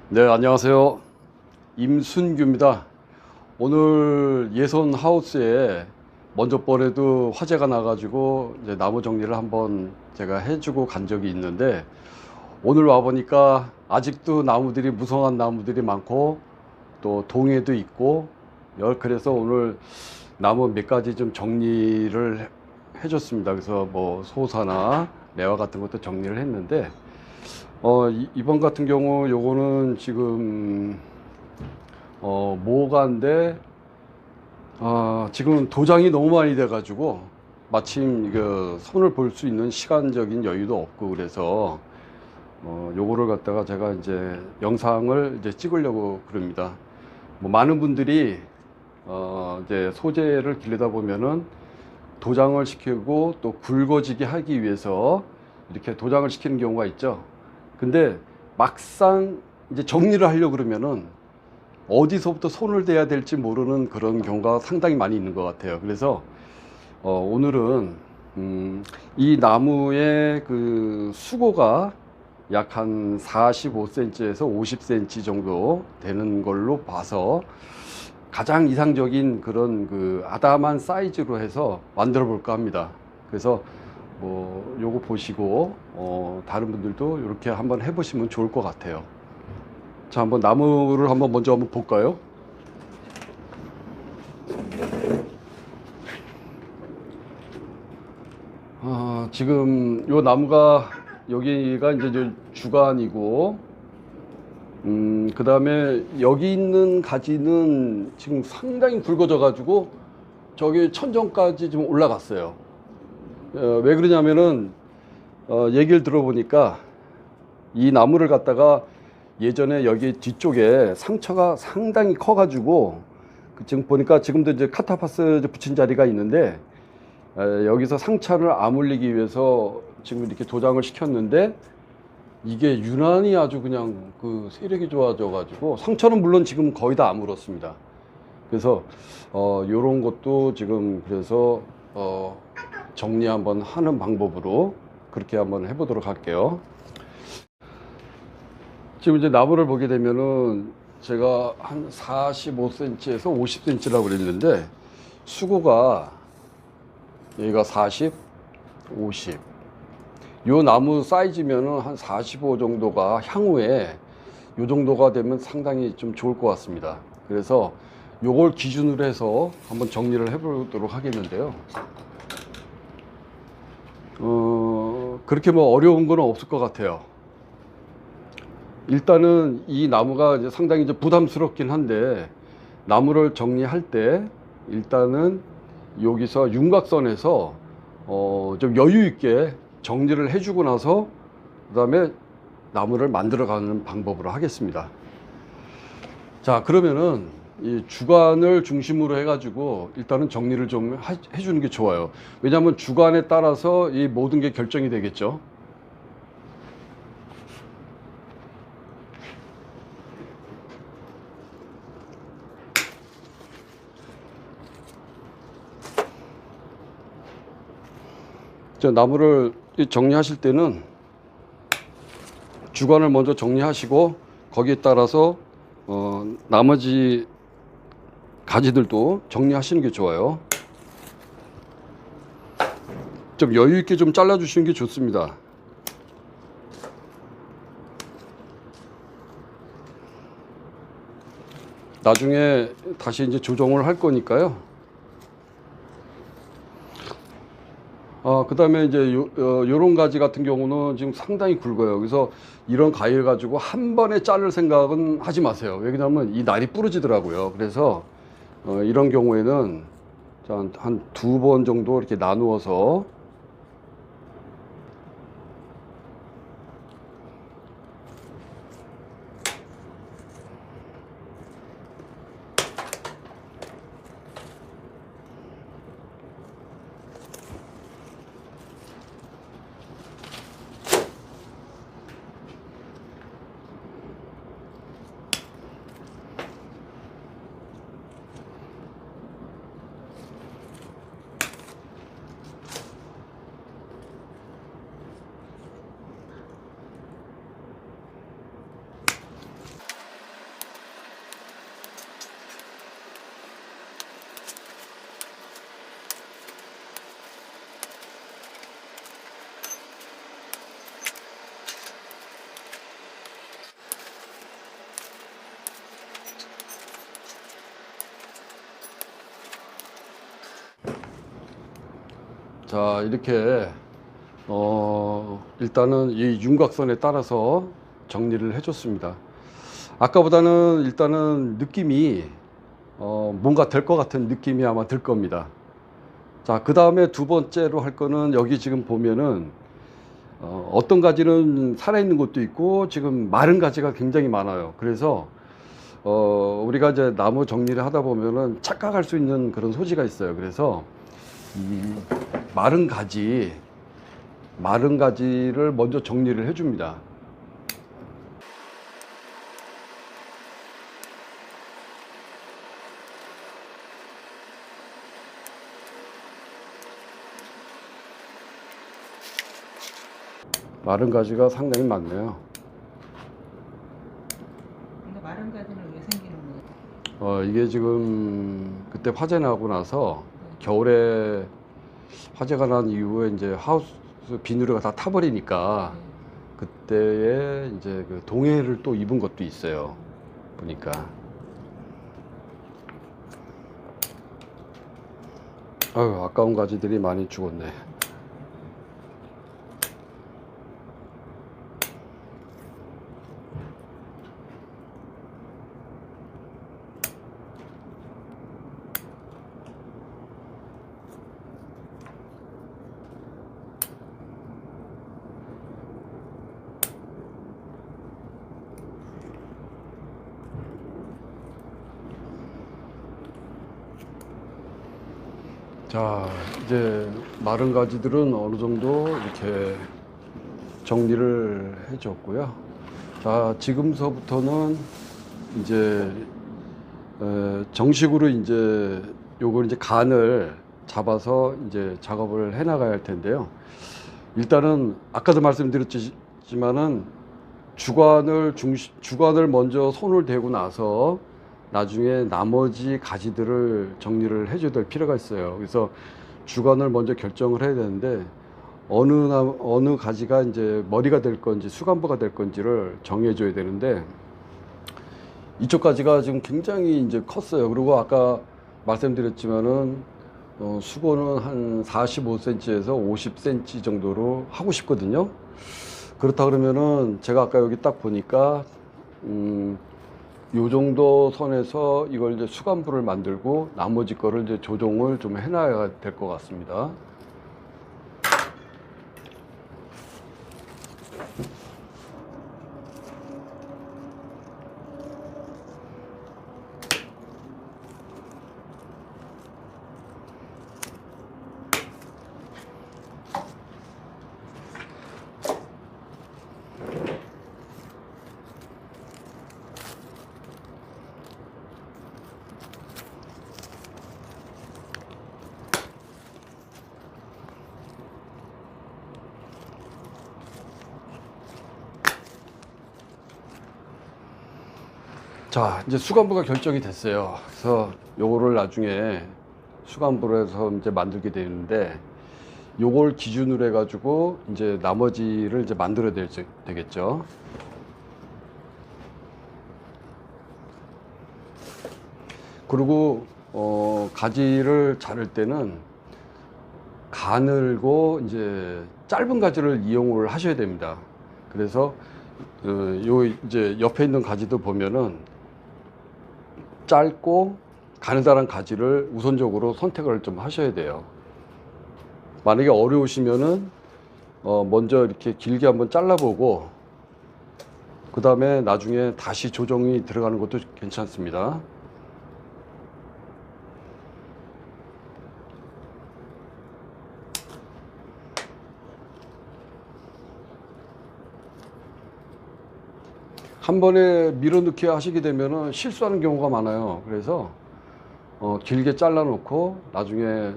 네, 안녕하세요. 임순규입니다. 오늘 예선 하우스에 먼저 번에도 화재가 나가지고 이제 나무 정리를 한번 제가 해주고 간 적이 있는데, 오늘 와보니까 아직도 나무들이 무성한 나무들이 많고 또 동해도 있고, 그래서 오늘 나무 몇 가지 좀 정리를 해줬습니다. 그래서 뭐 소사나 매화 같은 것도 정리를 했는데, 이번 같은 경우 요거는 지금 모가인데, 지금 도장이 너무 많이 돼 가지고 마침 그 손을 볼 수 있는 시간적인 여유도 없고, 그래서 요거를 갖다가 제가 이제 영상을 이제 찍으려고 그럽니다. 뭐 많은 분들이 이제 소재를 기르다 보면은 도장을 시키고 또 굵어지게 하기 위해서 이렇게 도장을 시키는 경우가 있죠. 근데 막상 이제 정리를 하려고 그러면은 어디서부터 손을 대야 될지 모르는 그런 경우가 상당히 많이 있는 것 같아요. 그래서 오늘은 이 나무의 그 수고가 약 한 45cm에서 50cm 정도 되는 걸로 봐서 가장 이상적인 그런 그 아담한 사이즈로 해서 만들어 볼까 합니다. 그래서 뭐 요거 보시고 다른 분들도 이렇게 한번 해보시면 좋을 것 같아요. 자, 한번 나무를 한번 먼저 한번 볼까요? 지금 요 나무가 여기가 이제 주간이고, 그 다음에 여기 있는 가지는 지금 상당히 굵어져 가지고 저기 천정까지 좀 올라갔어요. 왜 그러냐면은 얘기를 들어보니까 이 나무를 갖다가 예전에 여기 뒤쪽에 상처가 상당히 커 가지고 지금 보니까 지금도 이제 카타파스 붙인 자리가 있는데, 여기서 상처를 아물리기 위해서 지금 이렇게 도장을 시켰는데, 이게 유난히 아주 그냥 그 세력이 좋아져 가지고 상처는 물론 지금 거의 다 아물었습니다. 그래서 요런 것도 지금 그래서 정리 한번 하는 방법으로 그렇게 한번 해보도록 할게요. 지금 이제 나무를 보게 되면은 제가 한 45cm에서 50cm라고 그랬는데, 수고가 여기가 40, 50. 요 나무 사이즈면은 한 45 정도가 향후에 요 정도가 되면 상당히 좀 좋을 것 같습니다. 그래서 요걸 기준으로 해서 한번 정리를 해보도록 하겠는데요. 그렇게 뭐 어려운 건 없을 것 같아요. 일단은 이 나무가 이제 상당히 이제 부담스럽긴 한데, 나무를 정리할 때 일단은 여기서 윤곽선에서 좀 여유 있게 정리를 해주고 나서 그 다음에 나무를 만들어가는 방법으로 하겠습니다. 자, 그러면은 이 주간을 중심으로 해가지고 일단은 정리를 좀 해주는 게 좋아요. 왜냐하면 주간에 따라서 이 모든 게 결정이 되겠죠. 나무를 정리하실 때는 주간을 먼저 정리하시고 거기에 따라서 나머지 가지들도 정리하시는 게 좋아요. 좀 여유 있게 좀 잘라 주시는 게 좋습니다. 나중에 다시 이제 조정을 할 거니까요. 그 다음에 이제 요런 가지 같은 경우는 지금 상당히 굵어요. 그래서 이런 가위를 가지고 한 번에 자를 생각은 하지 마세요. 왜냐하면 이 날이 부러지더라고요. 그래서 이런 경우에는 한 두 번 정도 이렇게 나누어서 자, 이렇게 일단은 이 윤곽선에 따라서 정리를 해줬습니다. 아까보다는 일단은 느낌이 뭔가 될 것 같은 느낌이 아마 들 겁니다. 자, 그 다음에 두 번째로 할 거는 여기 지금 보면은 어떤 가지는 살아있는 것도 있고 지금 마른 가지가 굉장히 많아요. 그래서 우리가 이제 나무 정리를 하다 보면은 착각할 수 있는 그런 소지가 있어요. 그래서 이 마른 가지를 먼저 정리를 해줍니다. 마른 가지가 상당히 많네요. 근데 마른 가지는 왜 생기는 거예요? 이게 지금 그때 화재 나고 나서 겨울에 화재가 난 이후에 이제 하우스 비누가 다 타버리니까 그때에 이제 그 동해를 또 입은 것도 있어요. 보니까. 아유, 아까운 가지들이 많이 죽었네. 자, 이제 마른 가지들은 어느 정도 이렇게 정리를 해줬고요. 자, 지금서부터는 이제 정식으로 이제 요걸 이제 간을 잡아서 이제 작업을 해 나가야 할 텐데요. 일단은 아까도 말씀드렸지만은 주관을 먼저 손을 대고 나서 나중에 나머지 가지들을 정리를 해줘야 될 필요가 있어요. 그래서 주관을 먼저 결정을 해야 되는데 어느 가지가 이제 머리가 될 건지 수간부가 될 건지를 정해줘야 되는데 이쪽 가지가 지금 굉장히 이제 컸어요. 그리고 아까 말씀드렸지만은 수고는 한 45cm에서 50cm 정도로 하고 싶거든요. 그렇다 그러면은 제가 아까 여기 딱 보니까 요 정도 선에서 이걸 이제 수간부를 만들고 나머지 거를 이제 조정을 좀 해놔야 될 것 같습니다. 자, 이제 수간부가 결정이 됐어요. 그래서 요거를 나중에 수간부로 해서 이제 만들게 되는데 요걸 기준으로 해가지고 이제 나머지를 이제 만들어야 되겠죠. 그리고 가지를 자를 때는 가늘고 이제 짧은 가지를 이용을 하셔야 됩니다. 그래서 요 이제 옆에 있는 가지도 보면은 짧고 가느다란 가지를 우선적으로 선택을 좀 하셔야 돼요. 만약에 어려우시면은 먼저 이렇게 길게 한번 잘라보고 그 다음에 나중에 다시 조정이 들어가는 것도 괜찮습니다. 한 번에 밀어넣기 하시게 되면은 실수하는 경우가 많아요. 그래서 길게 잘라 놓고 나중에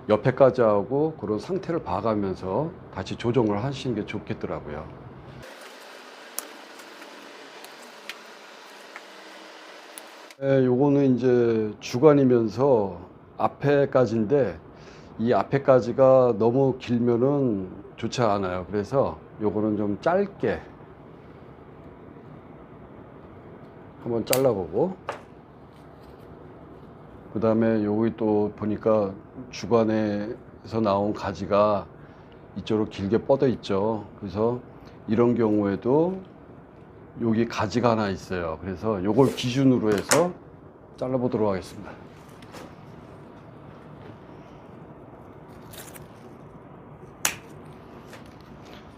옆에까지 하고 그런 상태를 봐가면서 다시 조정을 하시는 게 좋겠더라고요. 요거는 이제 주간이면서 앞에까지인데 이 앞에까지가 너무 길면은 좋지 않아요. 그래서 요거는 좀 짧게 한번 잘라보고 그 다음에 여기 또 보니까 주간에 나온 가지가 이쪽으로 길게 뻗어 있죠. 그래서 이런 경우에도 여기 가지가 하나 있어요. 그래서 요걸 기준으로 해서 잘라 보도록 하겠습니다.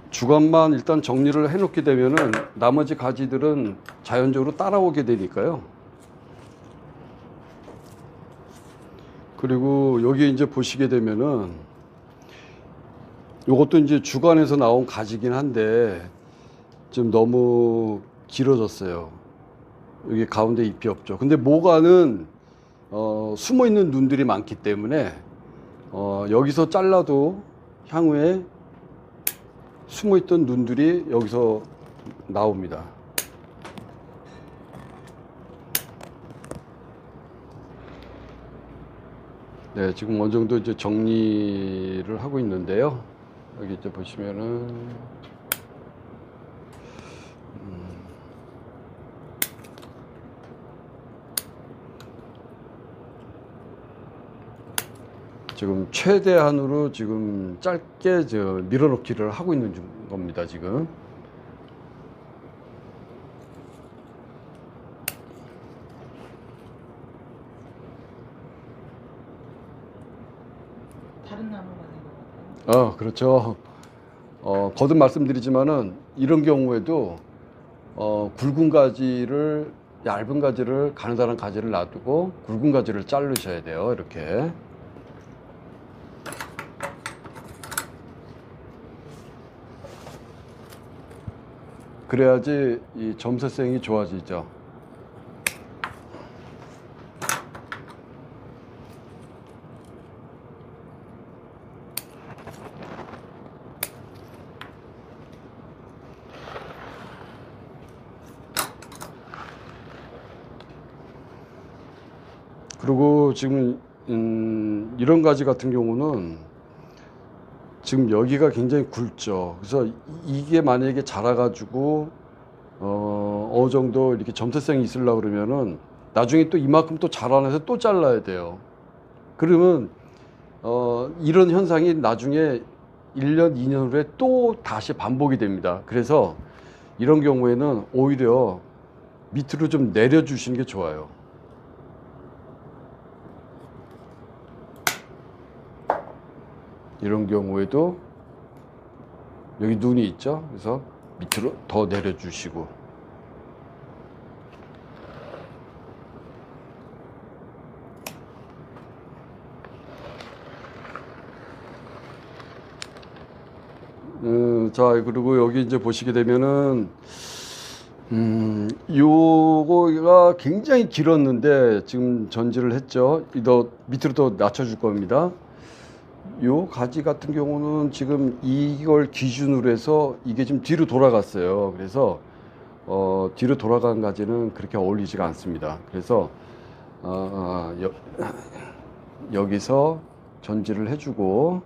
주간만 일단 정리를 해 놓게 되면은 나머지 가지들은 자연적으로 따라오게 되니까요. 그리고 여기 이제 보시게 되면은 요것도 이제 주간에서 나온 가지긴 한데 좀 너무 길어졌어요. 여기 가운데 잎이 없죠. 근데 모가는 숨어 있는 눈들이 많기 때문에 여기서 잘라도 향후에 숨어 있던 눈들이 여기서 나옵니다. 네, 지금 어느 정도 이제 정리를 하고 있는데요. 여기 이제 보시면은 지금 최대한으로 지금 짧게 밀어넣기를 하고 있는 겁니다, 지금. 다른 나무가 된 것 같아요. 그렇죠. 거듭 말씀드리지만은 이런 경우에도 굵은 가지를, 얇은 가지를, 가느다란 가지를 놔두고 굵은 가지를 자르셔야 돼요, 이렇게. 그래야지 이 점세성이 좋아지죠. 그리고 지금 이런 가지 같은 경우는 지금 여기가 굉장히 굵죠. 그래서 이게 만약에 자라가지고 어느 정도 이렇게 점세성이 있으려고 그러면은 나중에 또 이만큼 또 자라나서 또 잘라야 돼요. 그러면 이런 현상이 나중에 1년, 2년 후에 또 다시 반복이 됩니다. 그래서 이런 경우에는 오히려 밑으로 좀 내려주시는 게 좋아요. 이런 경우에도 여기 눈이 있죠. 그래서 밑으로 더 내려주시고. 자, 그리고 여기 이제 보시게 되면은 요거가 굉장히 길었는데 지금 전지를 했죠. 더 밑으로 더 낮춰줄 겁니다. 요 가지 같은 경우는 지금 이걸 기준으로 해서 이게 좀 뒤로 돌아갔어요. 그래서 뒤로 돌아간 가지는 그렇게 어울리지가 않습니다. 그래서 여기서 전지를 해주고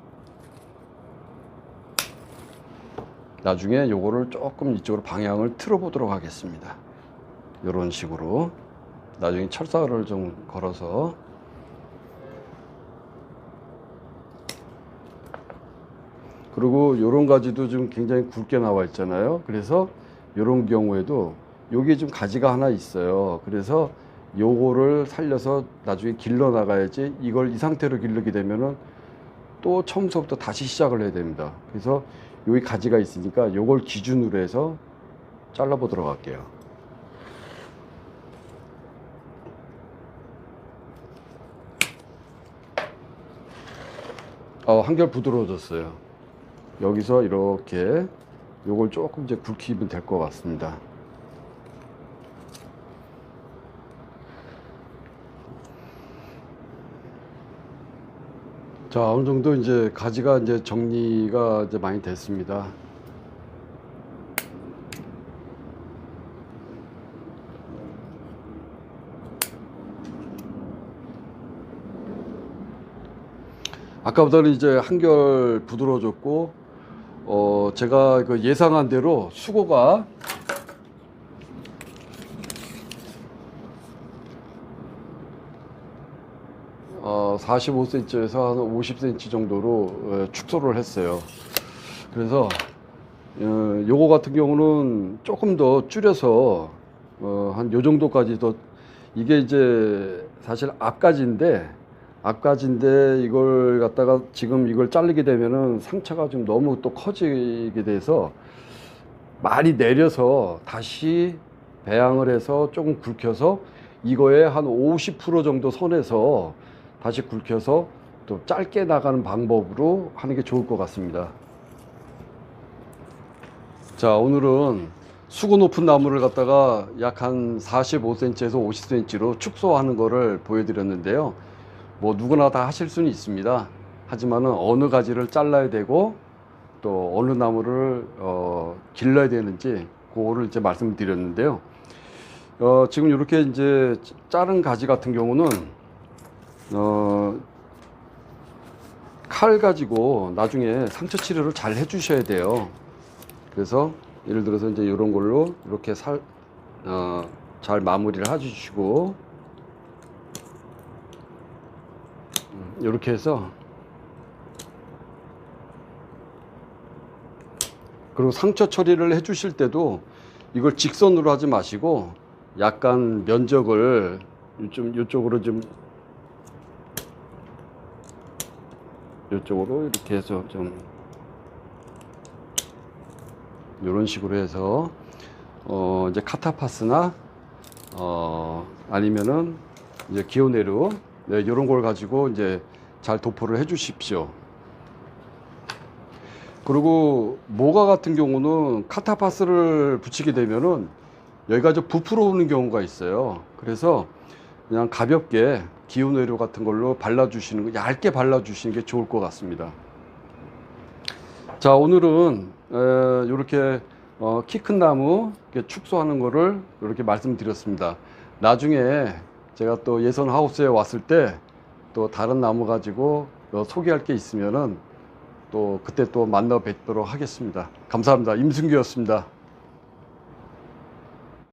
나중에 요거를 조금 이쪽으로 방향을 틀어 보도록 하겠습니다. 요런 식으로 나중에 철사를 좀 걸어서 그리고 요런 가지도 좀 굉장히 굵게 나와 있잖아요. 그래서 요런 경우에도 요게 좀 가지가 하나 있어요. 그래서 요거를 살려서 나중에 길러 나가야지 이걸 이 상태로 기르게 되면은 또 처음부터 다시 시작을 해야 됩니다. 그래서 여기 가지가 있으니까 요걸 기준으로 해서 잘라 보도록 할게요. 한결 부드러워졌어요. 여기서 이렇게 요걸 조금 이제 굵히면 될 것 같습니다. 자, 어느 정도 이제 가지가 이제 정리가 이제 많이 됐습니다. 아까보다는 이제 한결 부드러워졌고, 제가 그 예상한 대로 수고가 45cm에서 한 50cm 정도로 축소를 했어요. 그래서 요거 같은 경우는 조금 더 줄여서 한 요 정도까지도, 이게 이제 사실 앞가지인데 이걸 갖다가 지금 이걸 자르게 되면은 상처가 좀 너무 또 커지게 돼서 많이 내려서 다시 배양을 해서 조금 굵혀서 이거에 한 50% 정도 선에서 다시 굵혀서 또 짧게 나가는 방법으로 하는 게 좋을 것 같습니다. 자, 오늘은 수고 높은 나무를 갖다가 약 한 45cm에서 50cm로 축소하는 거를 보여드렸는데요. 뭐 누구나 다 하실 수는 있습니다. 하지만은 어느 가지를 잘라야 되고 또 어느 나무를 길러야 되는지 그거를 이제 말씀드렸는데요. 지금 이렇게 이제 자른 가지 같은 경우는 칼 가지고 나중에 상처 치료를 잘 해주셔야 돼요. 그래서 예를 들어서 이제 이런 걸로 이렇게 잘 마무리를 해주시고, 이렇게 해서, 그리고 상처 처리를 해주실 때도 이걸 직선으로 하지 마시고 약간 면적을 좀 이쪽으로 이쪽으로 이렇게 해서 좀 이런 식으로 해서 이제 카타파스나 아니면은 이제 기오네르, 네, 이런 걸 가지고 이제 잘 도포를 해 주십시오. 그리고 모가 같은 경우는 카타파스를 붙이게 되면은 여기가 좀 부풀어 오는 경우가 있어요. 그래서 그냥 가볍게 기온의료 같은 걸로 발라주시는 거, 얇게 발라주시는 게 좋을 것 같습니다. 자, 오늘은 이렇게 키 큰 나무 이렇게 축소하는 거를 이렇게 말씀드렸습니다. 나중에 제가 또 예선 하우스에 왔을 때 또 다른 나무 가지고 소개할 게 있으면은 또 그때 또 만나 뵙도록 하겠습니다. 감사합니다. 임승규였습니다.